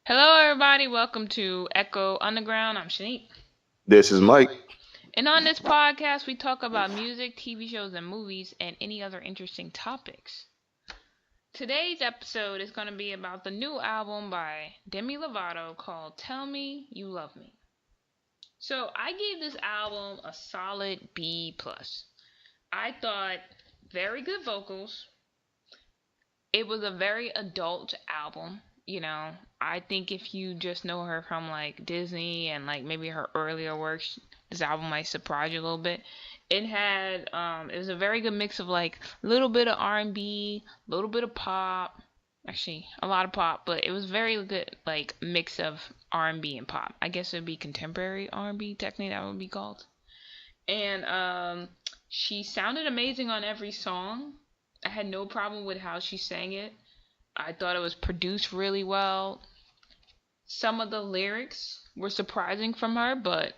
Hello, everybody. Welcome to Echo Underground. I'm Shanique. This is Mike. And on this podcast, we talk about music, TV shows, and movies, and any other interesting topics. Today's episode is going to be about the new album by Demi Lovato called Tell Me You Love Me. So I gave this album a solid B plus. I thought very good vocals. It was a very adult album. I think if you just know her from like Disney and like maybe her earlier works, this album might surprise you a little bit. It was a very good mix of like a little bit of R&B, a little bit of pop, actually a lot of pop, but it was very good like mix of R&B and pop. I guess it would be contemporary R&B technically that would be called. And she sounded amazing on every song. I had no problem with how she sang it. I thought it was produced really well. Some of the lyrics were surprising from her, but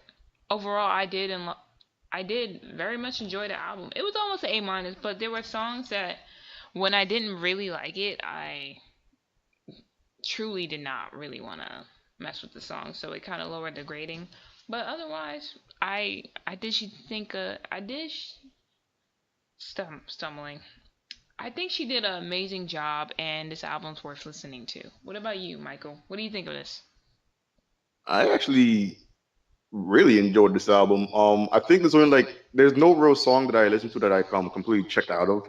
overall, I did very much enjoy the album. It was almost an A minus, but there were songs that when I didn't really like it, I truly did not really want to mess with the song, so it kind of lowered the grading. But otherwise, I did she think I did stumbling. I think she did an amazing job, and this album's worth listening to. What about you, Michael? What do you think of this? I actually really enjoyed this album. I think there's only there's no real song that I listened to that I completely checked out of.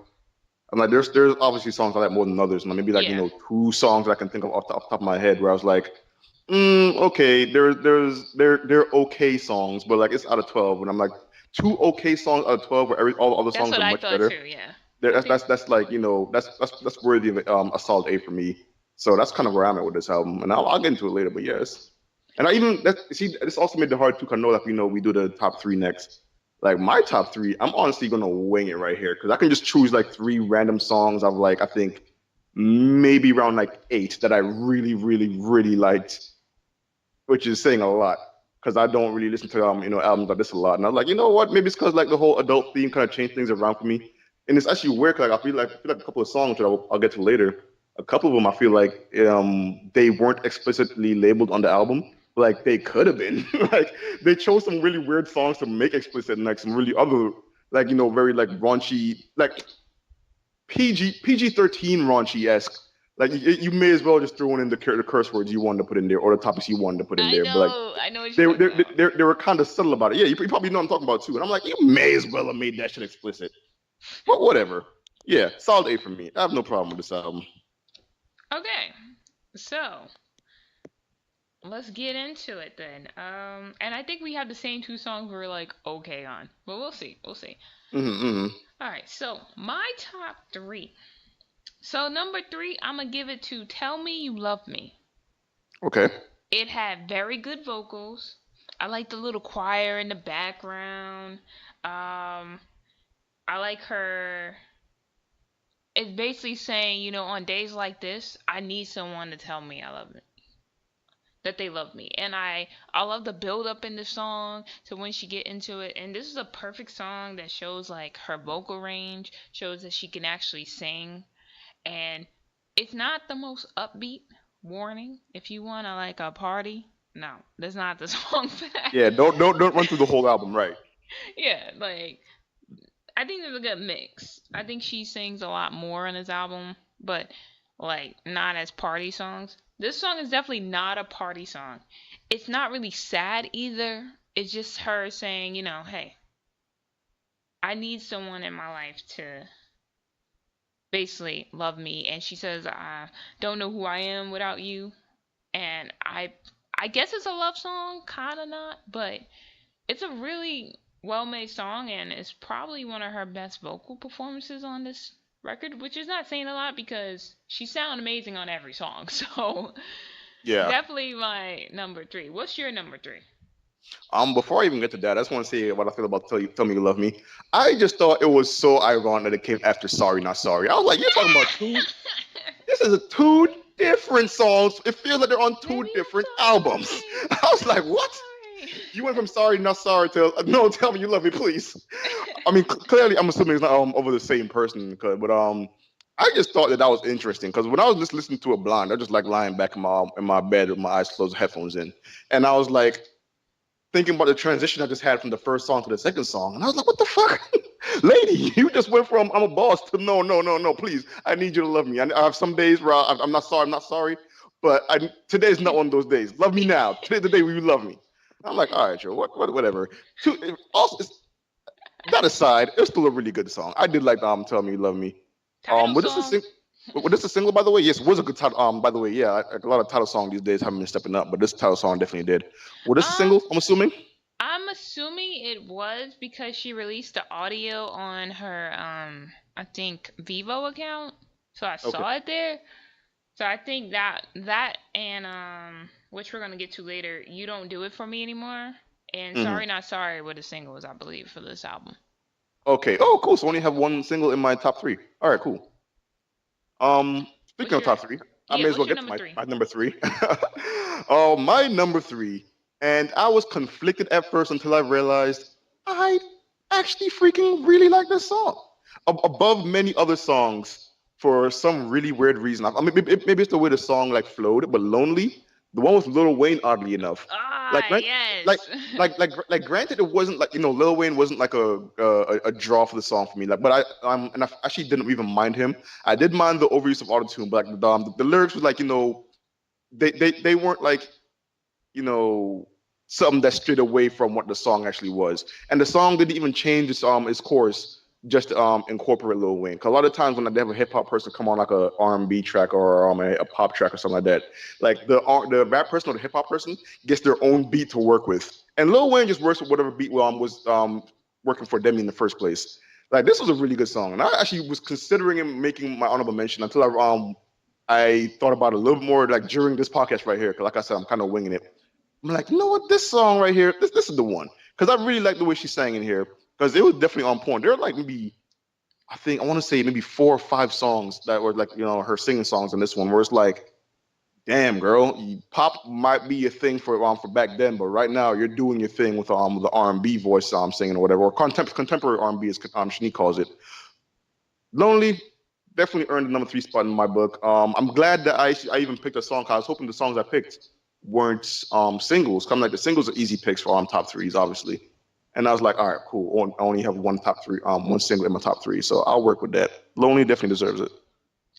I'm like there's obviously songs I like more than others, and maybe Yeah, two songs that I can think of off the top of my head where I was like, okay, they're okay songs, but like it's out of 12, and I'm like two okay songs out of 12 where all the other that's songs what are I much thought better. too. Yeah. That's like that's worthy of a solid A for me. So that's kind of where I'm at with this album, and I'll get into it later. But yes, and I even that see this also made it hard to kind of know that we do the top three next. Like my top three, I'm honestly gonna wing it right here because I can just choose like three random songs of like I think maybe around like eight that I really really really liked, which is saying a lot because I don't really listen to albums like this a lot. And I was like, you know what? Maybe it's because like the whole adult theme kind of changed things around for me. And it's actually weird. 'Cause, like I feel like a couple of songs that I'll get to later. A couple of them I feel like they weren't explicitly labeled on the album. Like they could have been. Like they chose some really weird songs to make explicit, and like some really other like very like raunchy like PG-13 raunchy esque. Like you may as well just throw in the curse words you wanted to put in there or the topics you wanted to put in I there. But like know. I know what they you're were talking they, about. they, they were kind of subtle about it. Yeah, you probably know what I'm talking about too. And I'm like, you may as well have made that shit explicit. But whatever. Yeah, solid A for me. I have no problem with this album. Okay, so let's get into it then. And I think we have the same two songs we're like okay on, but we'll see. We'll see. Mm-hmm. All right. So my top three. So number three, I'm gonna give it to "Tell Me You Love Me." Okay. It had very good vocals. I like the little choir in the background. Um, I like her. It's basically saying, on days like this, I need someone to tell me I love it, that they love me, and I love the build up in the song to when she get into it. And this is a perfect song that shows like her vocal range, shows that she can actually sing, and it's not the most upbeat. Warning: if you want to like a party, no, that's not the song for that. Yeah, don't run through the whole album, right? Yeah, like I think there's a good mix. I think she sings a lot more on this album, but like not as party songs. This song is definitely not a party song. It's not really sad either. It's just her saying, hey, I need someone in my life to basically love me. And she says, I don't know who I am without you. And I guess it's a love song, kind of not, but it's a really well made song, and it's probably one of her best vocal performances on this record, which is not saying a lot because she sounds amazing on every song. So Yeah. definitely my number three. What's your number three? Before I even get to that, I just want to say what I feel about Tell Me You Love Me. I just thought it was so ironic that it came after Sorry Not Sorry. I was like, you're talking about two. This is a two different songs. It feels like they're on two Baby, different I'm albums. sorry. I was like, what? I'm sorry. You went from sorry, not sorry to no. Tell me you love me, please. I mean, clearly, I'm assuming it's not over the same person, but I just thought that was interesting because when I was just listening to it blind, I just like lying back in my bed with my eyes closed, headphones in, and I was like thinking about the transition I just had from the first song to the second song, and I was like, "What the fuck, lady? You just went from I'm a boss to no, no, no, no. Please, I need you to love me. I have some days where I'm not sorry, I'm not sorry, but today's not one of those days. Love me now. Today's the day where you love me." I'm like, "All right, Joe, whatever." Also, that aside, it's still a really good song. I did like "Tell Me You Love Me." Title But this is song. a single, by the way. Yes, it was a good title. By the way, yeah, a lot of title song these days haven't been stepping up, but this title song definitely did. Was this a Um, single? I'm assuming. I'm assuming it was because she released the audio on her I think Vivo account. So I Okay. saw it there. So I think that and which we're gonna get to later, You Don't Do It For Me Anymore. And hmm Sorry Not Sorry were the singles, I believe, for this album. Okay. Oh, cool. So I only have one single in my top three. All right, cool. Speaking What's of your top three, I Yeah, may as what's well your get to number three? my number three. My number three, and I was conflicted at first until I realized I actually freaking really like this song above many other songs for some really weird reason. I mean, maybe it's the way the song like flowed, but "Lonely," the one with Lil Wayne, oddly enough, like Ah, right, like yes. granted, it wasn't like Lil Wayne wasn't like a draw for the song for me. Like, but I actually didn't even mind him. I did mind the overuse of autotune, but like the lyrics was like they weren't like you know something that strayed away from what the song actually was. And the song didn't even change its course just to incorporate Lil Wayne. Cause a lot of times when they have a hip hop person come on like a R&B track or a pop track or something like that, like the rap person or the hip hop person gets their own beat to work with, and Lil Wayne just works with whatever beat was working for Demi in the first place. Like this was a really good song, and I actually was considering him making my honorable mention until I thought about it a little bit more like during this podcast right here. Cause like I said, I'm kind of winging it. I'm like, you know what, this song right here, this is the one. Because I really like the way she sang in here. Because it was definitely on point. There are like maybe I want to say maybe 4 or 5 songs that were like her singing songs in this one where it's like, damn girl, pop might be a thing for back then, but right now you're doing your thing with the R&B voice singing or whatever, or contemporary R&B as Shanique calls it. Lonely definitely earned the number 3 spot in my book. I'm glad that I even picked a song. 'Cause I was hoping the songs I picked weren't singles. Come like the singles are easy picks for top threes, obviously. And I was like, all right, cool. I only have one top three, one single in my top three, so I'll work with that. Lonely definitely deserves it.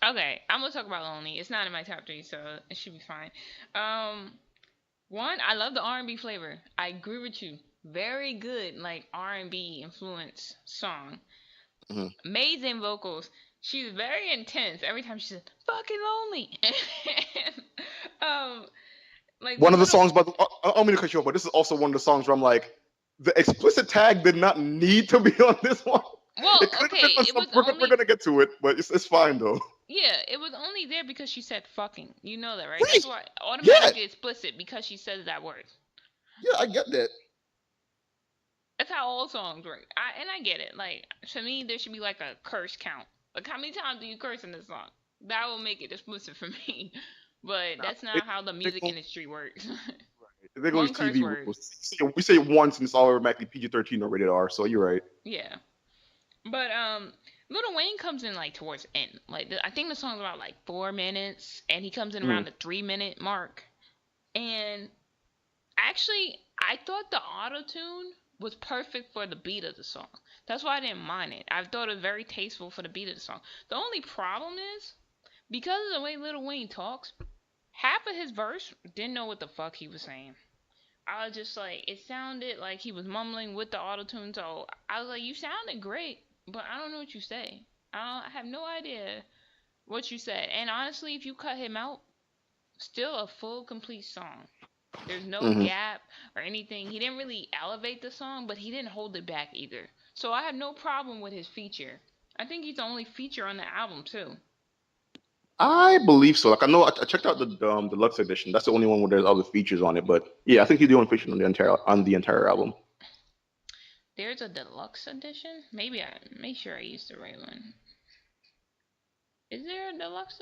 Okay, I'm gonna talk about Lonely. It's not in my top three, so it should be fine. Um, One, I love the R&B flavor. I agree with you. Very good, like R&B influence song. hmm Amazing vocals. She's very intense every time she says "fucking lonely." um, like the One of the little. songs, but I don't mean to cut you off, but this is also one of the songs where I'm like, the explicit tag did not need to be on this one. Well, It could have been okay, on it some. was We're only. gonna get to it, but it's fine though. Yeah, it was only there because she said "fucking." You know that, right? Right? That's why Yeah, automatically explicit because she says that word. yeah, I get that. That's how all songs work. I get it. Like to me, there should be like a curse count. Like how many times do you curse in this song? That will make it explicit for me. But Nah, that's not how the music industry works. they go One with curse TV word. rules. We say it once and it's automatically PG-13 or rated R. So you're right. Yeah. But Little Wayne comes in like towards the end. Like I think the song's about like 4 minutes, and he comes in Mm-hmm. around the 3 minute mark. And actually, I thought the auto tune was perfect for the beat of the song. That's why I didn't mind it. I thought it was very tasteful for the beat of the song. The only problem is because of the way Lil Wayne talks, half of his verse didn't know what the fuck he was saying. I was just like, it sounded like he was mumbling with the auto tune. So I was like, you sounded great, but I don't know what you say. I have no idea what you said. And honestly, if you cut him out, still a full complete song. There's no Mm-hmm. gap or anything. He didn't really elevate the song, but he didn't hold it back either. So I have no problem with his feature. I think he's the only feature on the album too. I believe so. Like I know I checked out the deluxe edition. That's the only one where there's other features on it. But yeah, I think he's the only feature on the entire album. There's a deluxe edition. Maybe I make sure I used the right one. Is there a deluxe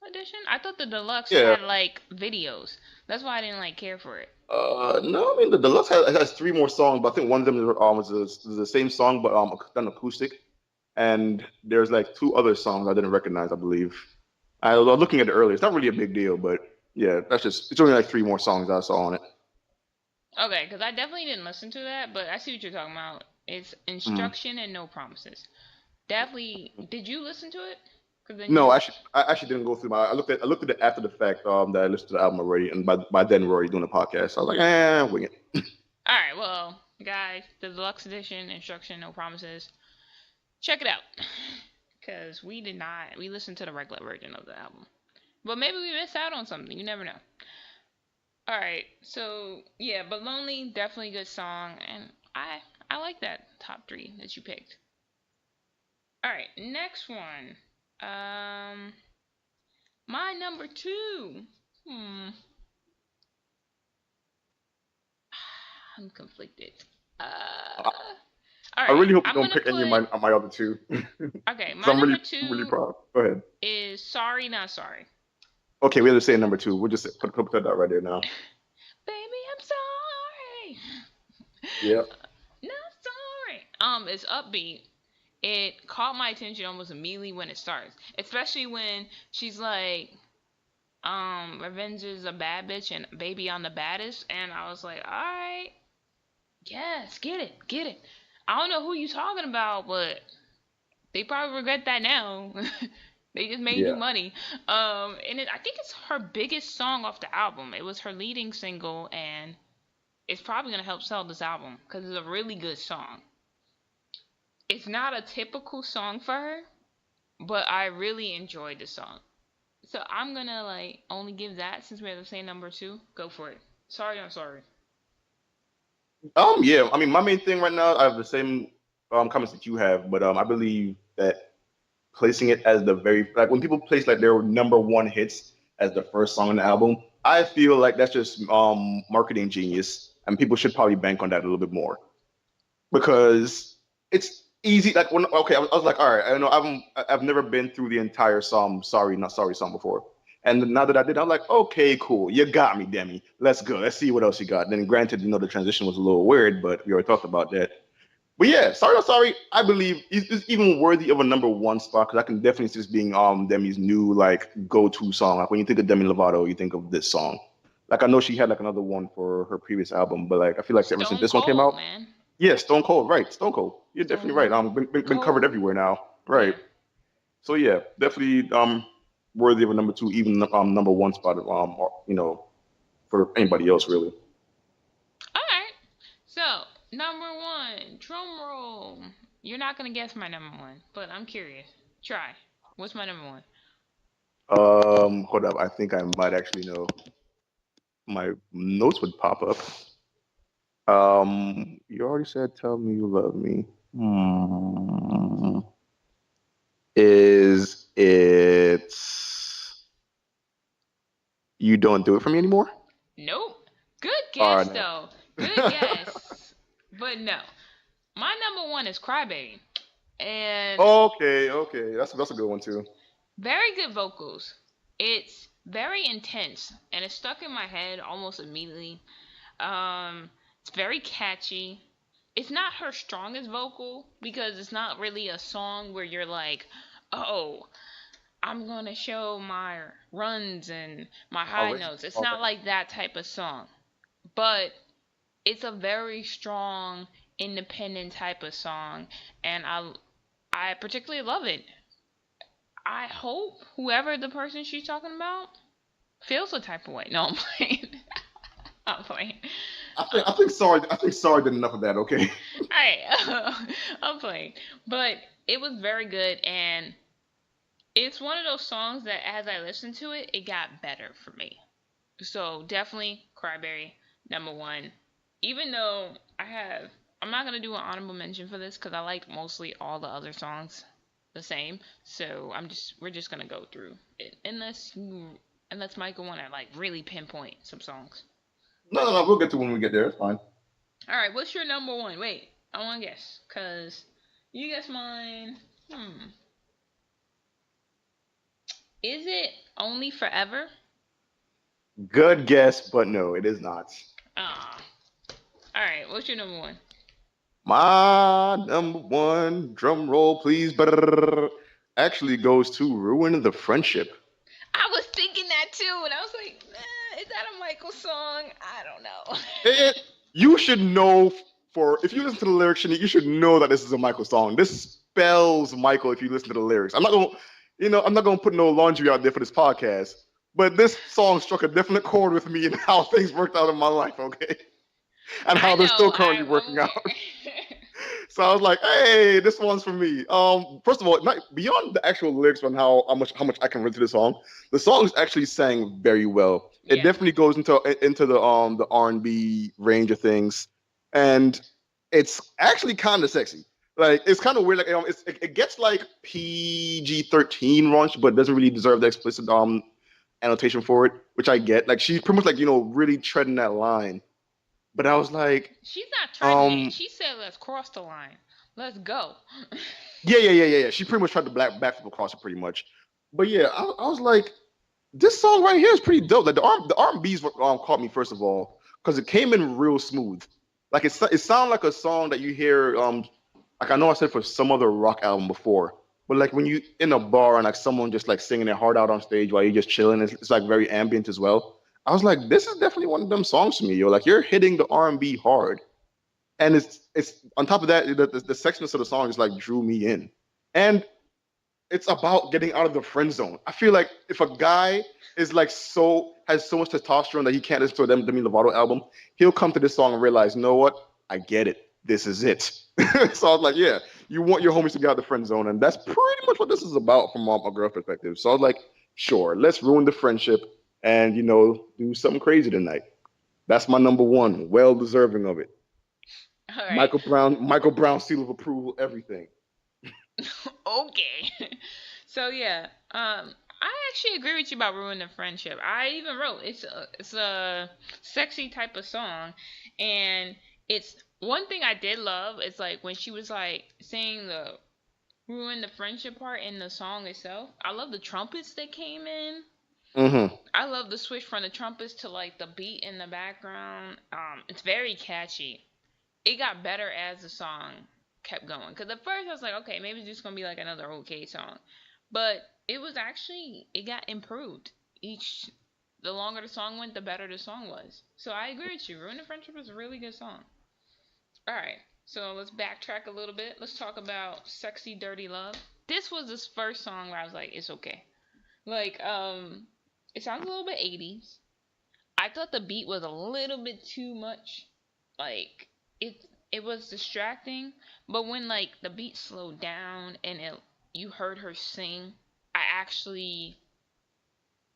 edition? I thought the deluxe Yeah. had like videos. That's why I didn't like care for it. No, I mean the deluxe has 3 more songs, but I think one of them is the same song but done acoustic. and there's like two other songs I didn't recognize. I believe I was looking at it earlier. It's not really a big deal, but yeah, that's just it's only like three more songs I saw on it. Okay, because I definitely didn't listen to that, but I see what you're talking about. It's Mm. Instruction and No Promises. Definitely. Did you listen to it? Because then No, you. I actually didn't go through my. I looked at it after the fact. That I listened to the album already, and by then we're already doing a podcast. So I was like, wing it. All right, well, guys, the deluxe edition, Instruction, No Promises. Check it out. Because we did not. We listened to the regular version of the album. But maybe we missed out on something. You never know. Alright, so yeah, but Lonely, definitely good song, and I like that top three that you picked. Alright, next one. Um my number two. Hmm. I'm conflicted. I, Uh I Alright, really hope you I'm don't gonna pick any of put my other two, okay, because my number I'm really two proud. Go ahead. is Sorry Not Sorry. Okay, we have to say number two. We'll just put that right there now. Baby, I'm sorry. Yeah. Not sorry. It's upbeat. It caught my attention almost immediately when it starts. Especially when she's like, revenge is a bad bitch and baby I'm the baddest, and I was like, alright, yes, get it, get it. I don't know who you talking about, but they probably regret that now. They just made you Yeah. money. I think it's her biggest song off the album. It was her leading single, and it's probably gonna help sell this album because it's a really good song. It's not a typical song for her, but I really enjoyed the song. So I'm gonna like only give that since we're the same number two. Go for it. Sorry, I'm sorry. Yeah. I mean, my main thing right now, I have the same comments that you have, but I believe that placing it as the very like when people place like their number one hits as the first song on the album, I feel like that's just marketing genius, and people should probably bank on that a little bit more because it's easy. Like when okay, I was like, all right, I know I've never been through the entire song, sorry, not sorry song before. And now that I did, I'm like, okay, cool, you got me, Demi. Let's go. Let's see what else you got. Then, granted, the transition was a little weird, but we already talked about that. But yeah, sorry, not sorry. I believe it's even worthy of a number one spot because I can definitely see this being Demi's new like go-to song. Like when you think of Demi Lovato, you think of this song. Like I know she had like another one for her previous album, but like I feel like ever since Stone this one came Cold, out, man. yeah, Stone Cold, right? Stone Cold. You're definitely right. Stone Been covered Cold. everywhere now, right? Yeah. So yeah, definitely worthy of a number two, even number one spot. For anybody else really. All right. So number one, drum roll. You're not gonna guess my number one, but I'm curious. Try. What's my number one? Hold up. I think I might actually know. My notes would pop up. You already said "Tell Me You Love Me." Is it "You Don't Do It For Me Anymore"? Nope. Good Oh guess no. though. Good guess. But no. My number one is Crybaby. And Okay, okay, that's a good one too. very good vocals. It's very intense and it stuck in my head almost immediately. It's very catchy. It's not her strongest vocal because it's not really a song where you're like, "Oh, I'm going to show my runs and my All high right, notes." It's all not right. like that type of song. But it's a very strong independent type of song and I particularly love it. I hope whoever the person she's talking about feels the type of way. No, I'm playing. I'm playing. I Um, think sorry. I think sorry did enough of that. Okay. I'm playing. But it was very good, and it's one of those songs that as I listened to it, it got better for me. So definitely Cryberry, number one. Even though I'm not gonna do an honorable mention for this because I liked mostly all the other songs the same. So we're just gonna go through it unless Michael wanna like really pinpoint some songs. No. We'll get to when we get there. It's fine. All right, what's your number one? Wait, I want to guess because you guess mine. Hmm, is it Only Forever? Good guess, but no, it is not. Ah, all right. What's your number one? My number one, drum roll, please, brrr, actually goes to Ruin the Friendship. I was thinking that too, and I was like, is that a Michael song? I don't know. It, you should know for if you listen to the lyrics, Shanique, you should know that this is a Michael song. This spells Michael if you listen to the lyrics. I'm not gonna put no laundry out there for this podcast, but this song struck a definite chord with me and how things worked out in my life, okay, and I how they're know. still currently I'm working out. aware. So I was like, hey, this one's for me. First of all, not, beyond the actual lyrics on how much I can relate to the song is actually sang very well. It Yeah. definitely goes into the R&B range of things, and it's actually kind of sexy. Like it's kind of weird. Like it gets like PG-13 raunch, but doesn't really deserve the explicit annotation for it, which I get. Like she's pretty much like really treading that line. But I was like, She's not treading it. um, She said, "Let's cross the line. Let's go." yeah. She pretty much tried to backflip across it pretty much. But yeah, I was like, this song right here is pretty dope. Like the R&B's caught me first of all because it came in real smooth. Like it sounded like a song that you hear. Like I know I said for some other rock album before, but like when you in a bar and like someone just like singing their heart out on stage while you're just chilling, it's like very ambient as well. I was like, this is definitely one of them songs to me, yo. Like you're hitting the R&B hard, and it's on top of that, the sexiness of the song just like drew me in, and it's about getting out of the friend zone. I feel like if a guy is like has so much testosterone that he can't listen to a Demi Lovato album, he'll come to this song and realize, you know what? I get it. This is it. So I was like, yeah, you want your homies to get out of the friend zone, and that's pretty much what this is about from a girl perspective. So I was like, sure, let's ruin the friendship and do something crazy tonight. That's my number one, well deserving of it. All right. Michael Brown seal of approval, everything. Okay. So yeah, I actually agree with you about ruining the friendship. I even wrote it's a sexy type of song, and it's one thing I did love is like when she was like saying the ruin the friendship part in the song itself. I love the trumpets that came in. Mm-hmm. I love the switch from the trumpets to like the beat in the background. It's very catchy. It got better as the song kept going. Cause at first I was like, okay, maybe it's just gonna be like another okay song, but it got improved. The longer the song went, the better the song was. So I agree with you. Ruin the Friendship is a really good song. All right, so let's backtrack a little bit. Let's talk about "Sexy Dirty Love." This was this first song where I was like, it's okay. Like, it sounds a little bit 80s. I thought the beat was a little bit too much. Like it was distracting, but when like the beat slowed down and it you heard her sing, I actually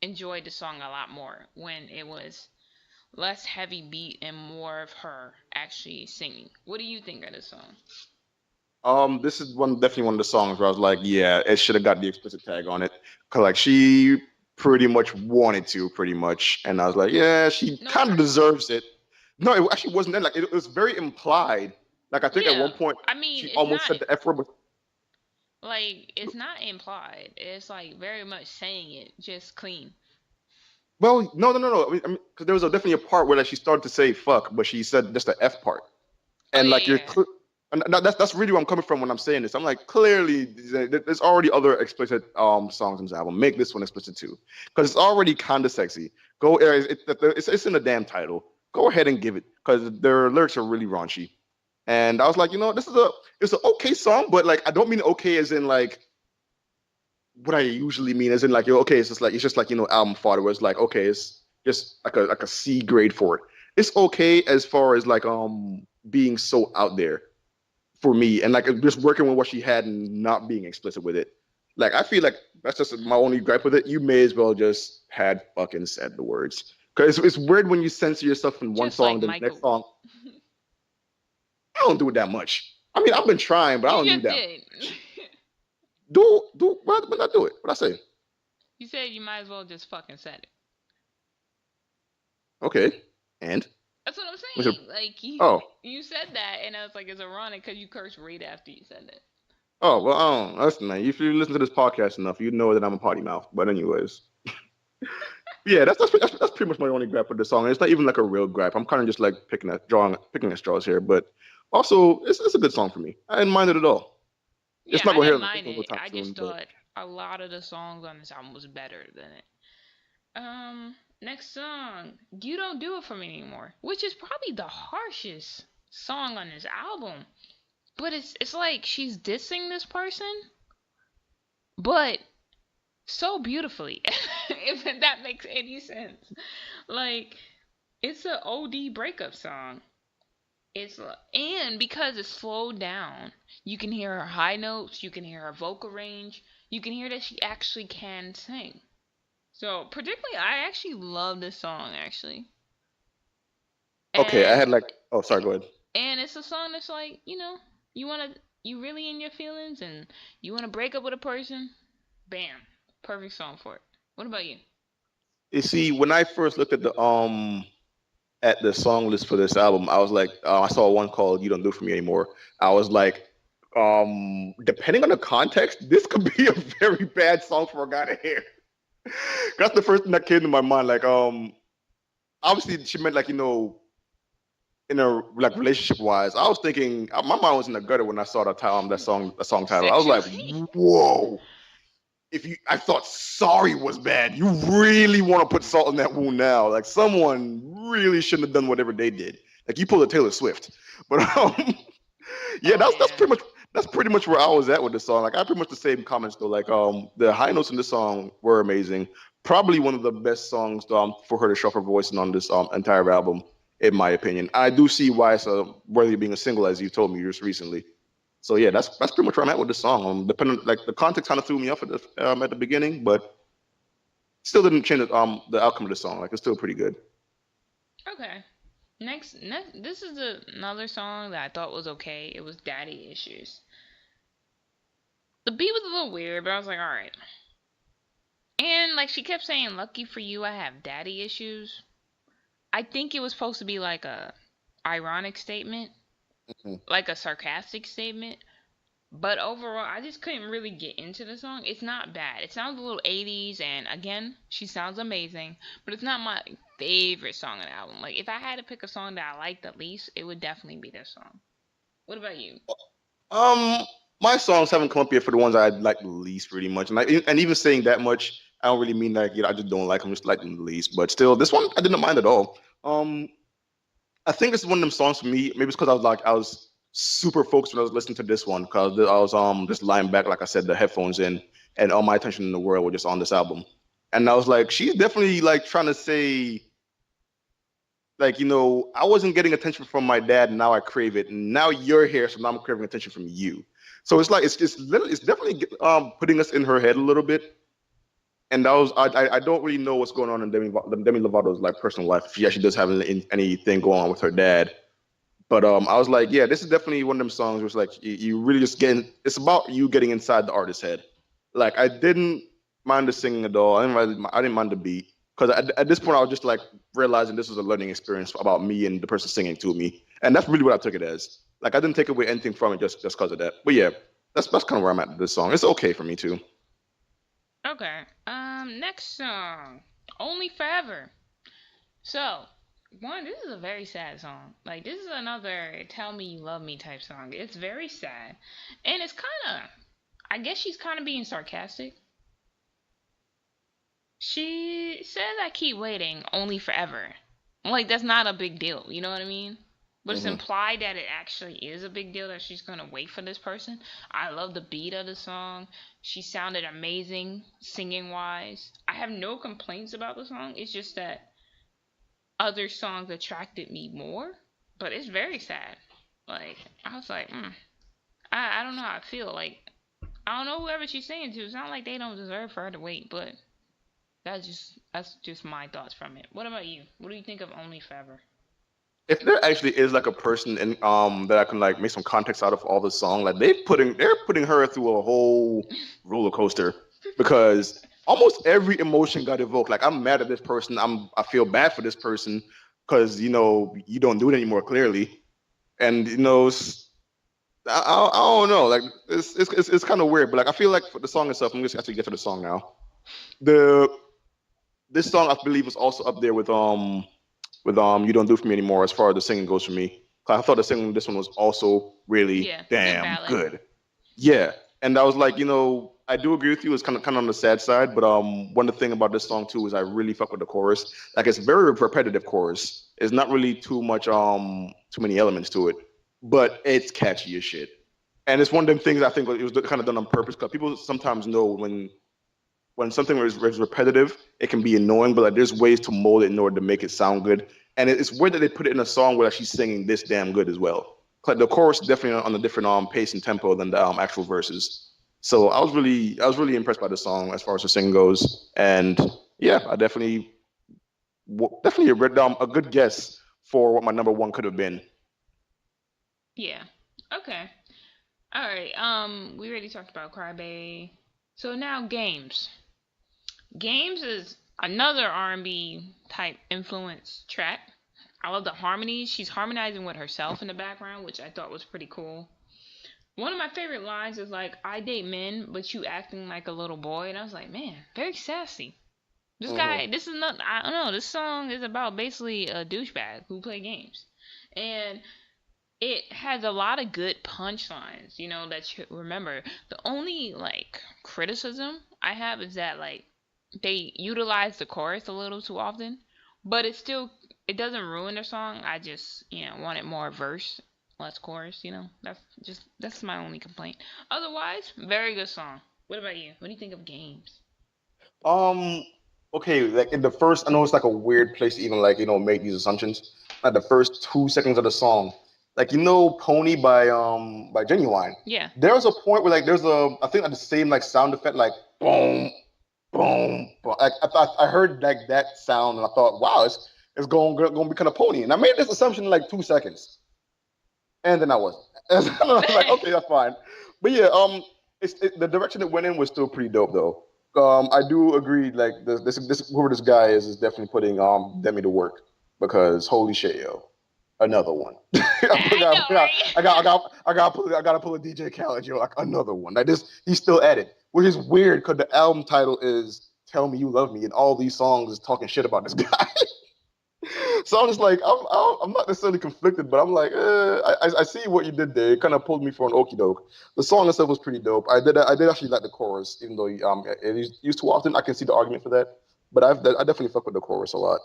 enjoyed the song a lot more when it was less heavy beat and more of her actually singing. What do you think of this song? This is definitely one of the songs where I was like, yeah, it should have got the explicit tag on it, cause like she pretty much wanted to, pretty much, and I was like, yeah, she No, kind of deserves it. No, it actually wasn't that. Like it was very implied. Like I think at yeah. one point I mean, she it's almost not said the F word, but it's not implied. It's like very much saying it just clean. well, no. Because there was definitely a part where like she started to say fuck, but she said just the F part. Oh And yeah, like yeah. and that's really where I'm coming from when I'm saying this. I'm like, clearly there's already other explicit songs in this album. Make this one explicit too, because it's already kind of sexy. It's in the damn title. Go ahead and give it, because their lyrics are really raunchy. And I was like, it's an okay song, but like I don't mean okay as in like what I usually mean, as in like, okay, it's just like album fodder, where it's like, okay, it's just like a C grade for it. It's okay as far as like being so out there for me, and like just working with what she had and not being explicit with it. Like I feel like that's just my only gripe with it. You may as well just had fucking said the words, because it's weird when you censor yourself in one Just like song, then the next Michael. song. I don't do it that much. I mean, I've been trying, but I You don't do just that did. much. Do but not do it. What I say? You said you might as well just fucking said it. Okay, and That's what I'm was it? saying. Like Oh, you said that, and I was like, it's ironic because you cursed right after you said it. well, I don't. Listen, man. If you listen to this podcast enough, you know that I'm a potty mouth. But anyways, yeah, that's pretty much my only gripe with the song. And it's not even like a real gripe. I'm kind of just like picking at straws here. But Also, it's a good song for me. I didn't mind it at all. It's Yeah, not I gonna hit didn't on mind the it. top I soon, just but thought a lot of the songs on this album was better than it. Next song, "You Don't Do It For Me Anymore," which is probably the harshest song on this album. But it's like she's dissing this person, but so beautifully. If that makes any sense. Like, it's a OD breakup song. And because it's slowed down, you can hear her high notes, you can hear her vocal range, you can hear that she actually can sing. So particularly, I actually love this song actually, okay. I and had like, oh, sorry, go ahead. and it's a song that's like, you really in your feelings and you wanna break up with a person, bam, perfect song for it. What about you? You see, when I first looked at the song list for this album, I was like, I saw one called "You Don't Do It For Me Anymore." I was like, depending on the context, this could be a very bad song for a guy to hear. That's the first thing that came to my mind. Like, obviously she meant like in a like relationship wise. I was thinking my mind was in the gutter when I saw that song title. I was like, Sexually? whoa. If you, I thought sorry was bad. You really want to put salt in that wound now. Like someone really shouldn't have done whatever they did. Like you pulled a Taylor Swift. But yeah, Oh that's yeah. pretty much where I was at with the song. Like I had pretty much the same comments though. Like the high notes in this song were amazing. Probably one of the best songs for her to show her voice on this entire album, in my opinion. I do see why it's worthy of being a single, as you told me just recently. So yeah, that's pretty much where I'm at with this song. Depending like the context kind of threw me off at the beginning, but still didn't change the outcome of the song. Like it's still pretty good. Okay. Next, this is another song that I thought was okay. It was "Daddy Issues." The beat was a little weird, but I was like, all right. And like she kept saying, "Lucky for you, I have daddy issues." I think it was supposed to be like a ironic statement, Mhm. like a sarcastic statement. But overall, I just couldn't really get into the song. It's not bad. It sounds a little 80s, and again, she sounds amazing. But it's not my favorite song on the album. Like, if I had to pick a song that I liked the least, it would definitely be this song. What about you? Um, my songs haven't come up yet for the ones I like the least, pretty much. And even saying that much, I don't really mean that. I just don't like them. Just like them the least. But still, this one I didn't mind at all. I think it's one of them songs for me. Maybe it's because I was super focused when I was listening to this one because I was just lying back, like I said, the headphones in, and all my attention in the world was just on this album. And I was like, she's definitely like trying to say, like, I wasn't getting attention from my dad, and now I crave it. And now you're here, so now I'm craving attention from you. So it's like it's definitely putting us in her head a little bit. And I don't really know what's going on in Demi Lovato's like personal life. If she actually does have anything going on with her dad. But I was like, yeah, this is definitely one of them songs where it's like you really just getting. It's about you getting inside the artist's head. Like I didn't mind the singing at all. I didn't mind the beat because at this point I was just like realizing this was a learning experience about me and the person singing to me, and that's really what I took it as. Like I didn't take away anything from it just because of that. But yeah, that's kind of where I'm at with this song. It's okay for me too. Okay. Next song, "Only Forever." So, one, this is a very sad song. Like, this is another "Tell Me You Love Me" type song. It's very sad. And it's kind of, I guess she's kind of being sarcastic. She says, "I keep waiting only forever." Like, that's not a big deal. You know what I mean? But it's Hmm. implied that it actually is a big deal that she's going to wait for this person. I love the beat of the song. She sounded amazing singing wise. I have no complaints about the song. It's just that other songs attracted me more. But it's very sad. Like, I was like, I don't know how I feel. Like, I don't know whoever she's singing to. It's not like they don't deserve for her to wait, but that's just my thoughts from it. What about you? What do you think of "Only Forever"? If there actually is like a person in that I can like make some context out of all the song, like they're putting her through a whole roller coaster because almost every emotion got evoked. Like I'm mad at this person. I feel bad for this person because you don't do it anymore clearly, and I don't know. Like it's kind of weird, but like I feel like for the song itself, I'm just actually get to the song now. The This song I believe was also up there with "You Don't Do For Me Anymore" as far as the singing goes for me. 'Cause I thought the singing on this one was also really Yeah, good damn ballad. good. Yeah, and I was like, I do agree with you. It's kind of on the sad side, but one of the thing about this song too is I really fuck with the chorus. Like it's very repetitive chorus. It's not really too many elements to it, but it's catchy as shit. And it's one of them things I think it was kind of done on purpose because people sometimes know when something is repetitive, it can be annoying, but like there's ways to mold it in order to make it sound good. And it's weird that they put it in a song where like, she's singing this damn good as well. Like the chorus is definitely on a different pace and tempo than the actual verses. So I was really impressed by the song as far as the singing goes. And yeah, I definitely read a good guess for what my number one could have been. Yeah. Okay. All right. We already talked about Crybaby. So now games. Games is another R&B type influence track. I love the harmonies. She's harmonizing with herself in the background, which I thought was pretty cool. One of my favorite lines is like, "I date men, but you acting like a little boy," and I was like, man, very sassy. This Hmm. guy, this is not. I don't know. This song is about basically a douchebag who play games, and it has a lot of good punchlines. That you remember. The only like criticism I have is that like they utilize the chorus a little too often, but it doesn't ruin their song. I just wanted more verse, less chorus. That's my only complaint. Otherwise, very good song. What about you? What do you think of games? Um, okay, like in the first, I know it's like a weird place to even like make these assumptions. Like the first 2 seconds of the song, like "Pony" by Genuine. Yeah. There's a point where like there's I think like the same like sound effect like boom, boom, boom. Like I heard like that sound and I thought, wow, it's going to become a pony. And I made this assumption in like 2 seconds, and then I wasn't. And I was like, okay, that's fine. But yeah, the direction it went in was still pretty dope though. I do agree. Like this whoever this guy is definitely putting Demi to work because holy shit, yo, another one. I know, right? I gotta pull a DJ Khaled, yo, like another one. Like this, he's still at it, which is weird because the album title is "Tell Me You Love Me," and all these songs is talking shit about this guy. So I'm just like, I'm not necessarily conflicted, but I'm like, I see what you did there. It kind of pulled me for an okie doke. The song itself was pretty dope. I did actually like the chorus, even though it is used too often. I can see the argument for that, but I definitely fuck with the chorus a lot.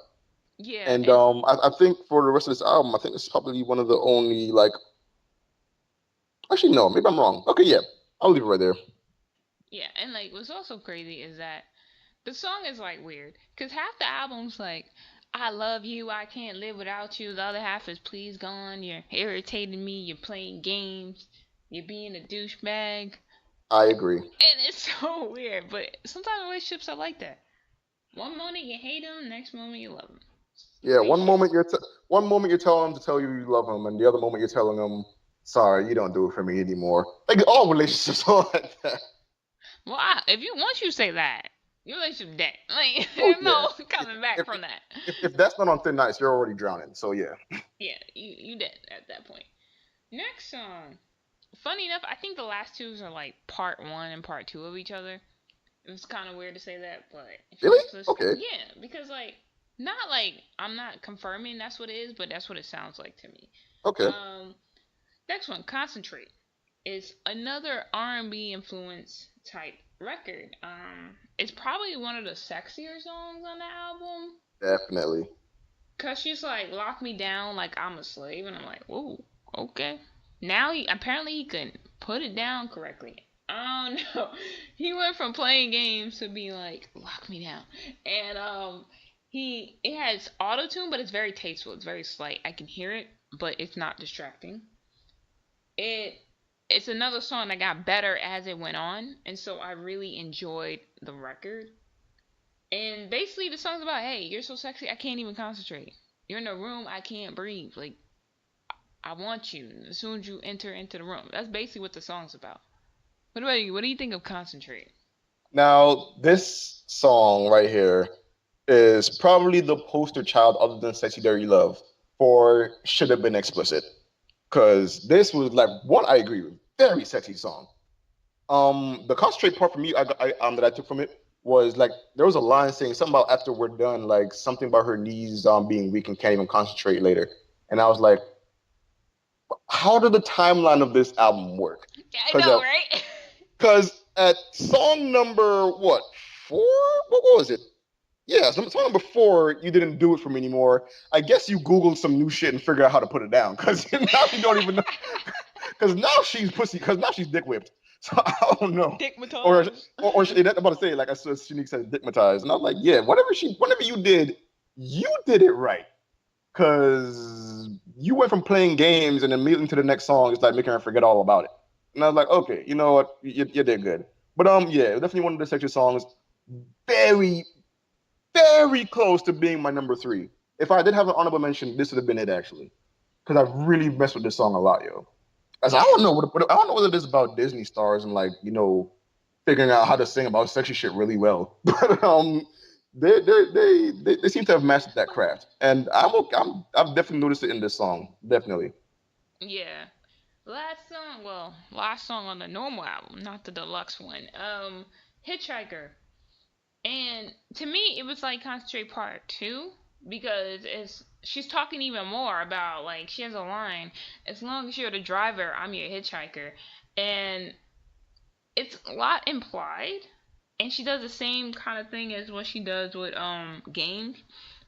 Yeah, And and I think for the rest of this album, I think this is probably one of the only like, actually no, maybe I'm wrong. Okay, yeah, I'll leave it right there. yeah, and like what's also crazy is that the song is like weird because half the album's like, "I love you, I can't live without you." The other half is, "Please gone, you're irritating me, you're playing games, you're being a douchebag," I agree. and it's so weird. But sometimes relationships are like that. One moment you hate them, next moment you love them. Yeah, Relationships. one moment you're telling him to tell you you love him, and the other moment you're telling him, sorry, you don't do it for me anymore. Like all relationships are like that. Well, if you once you say that, your relationship dead. Like Oh there's yeah. no coming back If, from that. if that's not on thin ice, you're already drowning. So yeah. Yeah, you dead at that point. Next song. Funny enough, I think the last two are like part one and part two of each other. It's kind of weird to say that, but if you Really? just listen, Okay. yeah, because like not like I'm not confirming that's what it is, but that's what it sounds like to me. Okay. Um, Next one, Concentrate, is another R&B influence type record. It's probably one of the sexier songs on the album. Definitely. Cause she's like, "Lock me down like I'm a slave," and I'm like, "Whoa, okay." Now he can put it down correctly. I don't know. He went from playing games to being like, "Lock me down," and it has auto tune, but it's very tasteful. It's very slight. I can hear it, but it's not distracting. It it's another song that got better as it went on, and so I really enjoyed the record. And basically, the song's about, hey, you're so sexy, I can't even concentrate. You're in the room, I can't breathe. Like, I want you. As soon as you enter into the room, that's basically what the song's about. What about you? What do you think of Concentrate? Now this song right here is probably the poster child, other than "Sexy Dirty Love," for should have been explicit. Cause this was like one I agree with, very sexy song. The concentrate part for me, that I took from it was like there was a line saying something about after we're done, like something about her knees being weak and can't even concentrate later. And I was like, how did the timeline of this album work? I Because know, right? at song number what 4? What was it? Yeah, song number 4, you didn't do it for me anymore. I guess you Googled some new shit and figured out how to put it down. Because now you don't even know. Because now she's pussy. Because now she's dick whipped. So I don't know. Or Dickmatized. that's about to say, like I said, Shanique said dickmatized, and I was like, yeah, whatever you did, you did it right. Because you went from playing games and immediately to the next song, it's like making her forget all about it. And I was like, okay, you know what, you did good. But yeah, definitely one of the sexy songs. Very, very close to being my number 3. If I did have an honorable mention, this would have been it actually, because I really messed with this song a lot, yo. As I Yeah. don't know I don't know what it is about Disney stars and like figuring out how to sing about sexy shit really well, but they seem to have mastered that craft, and I've definitely noticed it in this song, definitely. Yeah. Last song on the normal album, not the deluxe one. Hitchhiker. And to me, it was like Concentrate Part 2 because it's she's talking even more about like she has a line, as long as you're the driver, I'm your hitchhiker. And it's a lot implied, and she does the same kind of thing as what she does with games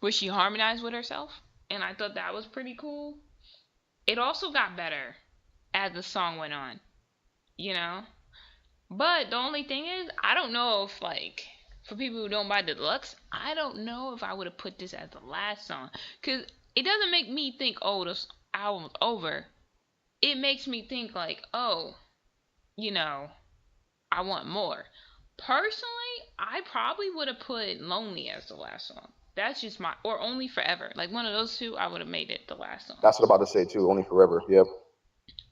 where she harmonized with herself, and I thought that was pretty cool. It also got better as the song went on, you know. But the only thing is, I don't know if like for people who don't buy the deluxe, I don't know if I would have put this as the last song because it doesn't make me think, oh, this album's over. It makes me think like, oh, you know, I want more. Personally, I probably would have put Lonely as the last song. That's just my, or Only Forever. Like one of those two, I would have made it the last song. That's what I'm about to say too. Only forever. Yep.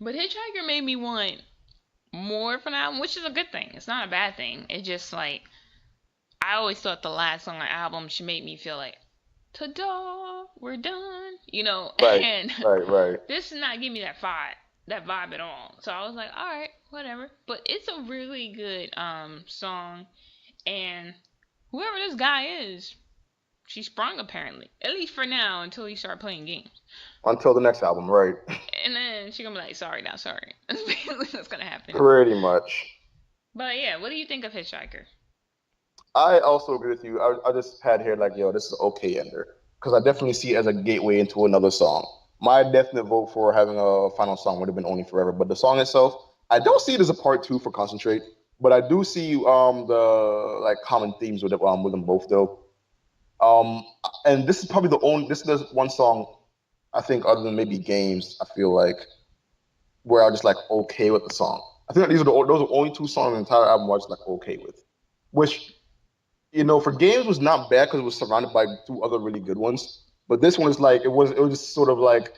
But Hitchhiker made me want more from the album, which is a good thing. It's not a bad thing. It's just like, I always thought the last song on the album should make me feel like, ta-da, we're done. Right. And Right. Right. this did not give me that vibe at all. So I was like, all right, whatever. But it's a really good song, and whoever this guy is, she sprung apparently. At least for now, until he start playing games. Until the next album. Right. And then she gonna be like, sorry, not sorry. That's basically what's gonna happen. Pretty much. But yeah, what do you think of Hitchhiker? I also agree with you. I just had here like, yo, this is okay ender because I definitely see it as a gateway into another song. My definite vote for having a final song would have been Only Forever, but the song itself, I don't see it as a part 2 for Concentrate, but I do see the like common themes with them both though. Um, and this is probably this is the one song I think other than maybe Games, I feel like where I just like okay with the song. I think those are the only 2 songs in the entire album where I was like okay with, which for Games was not bad because it was surrounded by 2 other really good ones. But this one is like it was just sort of like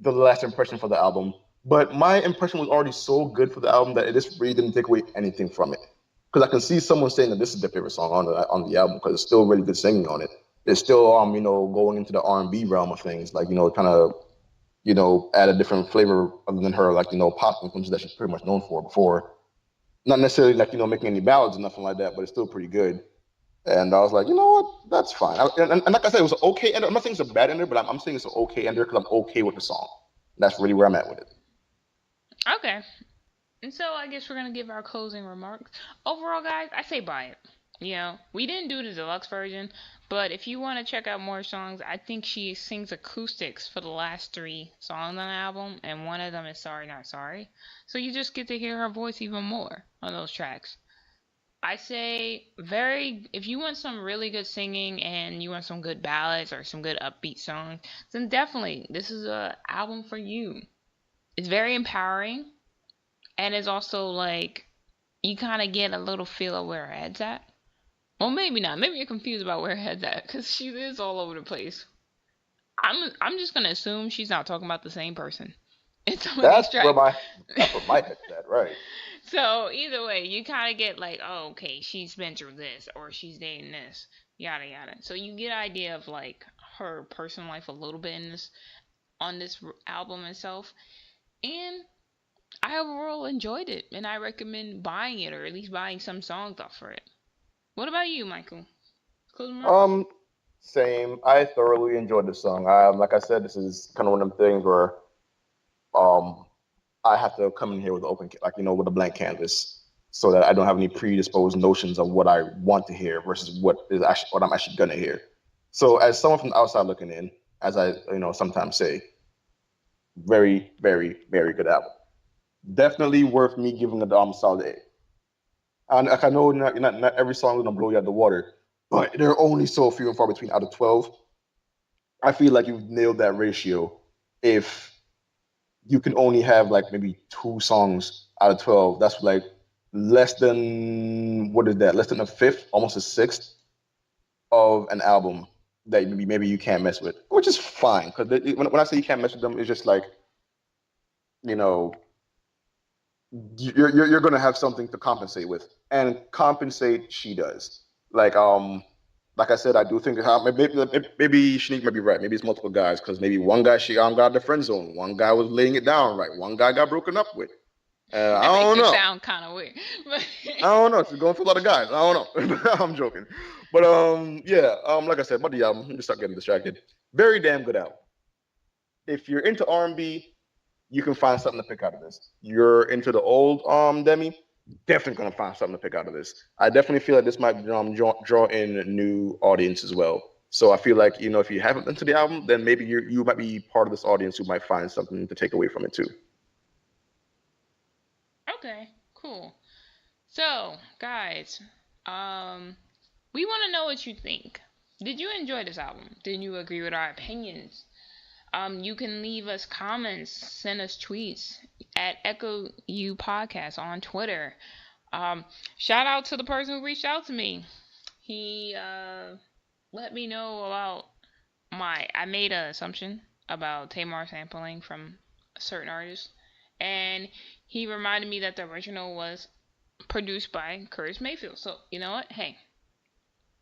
the last impression for the album. But my impression was already so good for the album that it just really didn't take away anything from it. Because I can see someone saying that this is their favorite song on the album because it's still really good singing on it. It's still going into the R&B realm of things, like kind of add a different flavor other than her like pop influences that she's pretty much known for before. Not necessarily like making any ballads or nothing like that, but it's still pretty good. And I was like, you know what? That's fine. And like I said, it was an okay ender. I'm not saying it's a bad ender, but I'm saying it's an okay ender because I'm okay with the song. That's really where I'm at with it. Okay. And so I guess we're gonna give our closing remarks. Overall, guys, I say buy it. We didn't do the deluxe version, but if you want to check out more songs, I think she sings acoustics for the last 3 songs on the album, and one of them is Sorry Not Sorry. So you just get to hear her voice even more on those tracks. I say if you want some really good singing and you want some good ballads or some good upbeat songs, then definitely this is a album for you. It's very empowering, and it's also like you kind of get a little feel of where her head's at. Well, maybe not. Maybe you're confused about where her head's at because she is all over the place. I'm just gonna assume she's not talking about the same person in some of these That's where tracks. my head's at, right? So either way, you kind of get like, oh, okay, she's been through this or she's dating this, yada yada. So you get an idea of like her personal life a little bit in this on this album itself, and I overall enjoyed it, and I recommend buying it or at least buying some songs off for it. What about you, Michael? Closing remarks? Um, Same. I thoroughly enjoyed the song. Like I said, this is kind of one of them things where um, I have to come in here with with a blank canvas, so that I don't have any predisposed notions of what I want to hear versus what I'm actually gonna hear. So, as someone from the outside looking in, as I sometimes say, very, very, very good album. Definitely worth me giving it solid A. And like, I know not every song is gonna blow you out of the water, but there are only so few and far between out of 12. I feel like you've nailed that ratio. If you can only have like maybe two songs out of 12, that's like less than, what is that? Less than a fifth, almost a sixth of an album that maybe you can't mess with, which is fine. Because when I say you can't mess with them, it's just like, you know, you're gonna have something to compensate with, and compensate she does. Like like I said, I do think maybe Shanique might be right. Maybe it's multiple guys, because maybe one guy she got the friend zone, one guy was laying it down right, one guy got broken up with. I That makes don't it know. sound kind of weird. I don't know. She's going for a lot of guys. I don't know. I'm joking. But yeah. Like I said, about the album, let me start getting distracted. Very damn good album. If you're into R&B, you can find something to pick out of this. You're into the old Demi, definitely gonna find something to pick out of this. I definitely feel like this might draw in a new audience as well. So I feel like, if you haven't listened to the album, then maybe you might be part of this audience who might find something to take away from it too. Okay, cool. So, guys, we want to know what you think. Did you enjoy this album? Did you agree with our opinions? You can leave us comments, send us tweets at Echo U Podcast on Twitter. Shout out to the person who reached out to me. He let me know about I made an assumption about Tamar sampling from a certain artist, and he reminded me that the original was produced by Curtis Mayfield. So, you know what? Hey,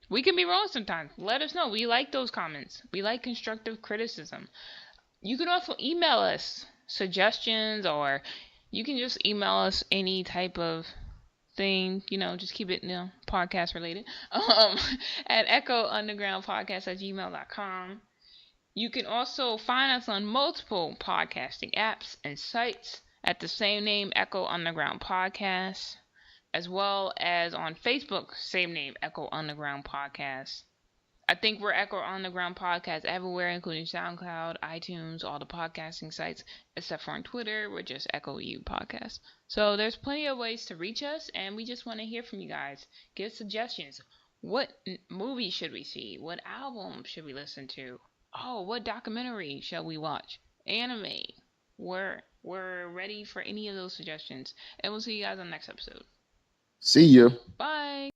we can be wrong sometimes. Let us know. We like those comments. We like constructive criticism. You can also email us suggestions, or you can just email us any type of thing, just keep it, podcast related. At echoundergroundpodcast@gmail.com. You can also find us on multiple podcasting apps and sites at the same name, Echo Underground Podcast, as well as on Facebook, same name, Echo Underground Podcast. I think we're Echo Underground Podcast everywhere, including SoundCloud, iTunes, all the podcasting sites, except for on Twitter, we're just Echo U Podcast. So there's plenty of ways to reach us, and we just want to hear from you guys. Give suggestions. What movie should we see? What album should we listen to? Oh, what documentary shall we watch? Anime. We're ready for any of those suggestions, and we'll see you guys on the next episode. See you. Bye.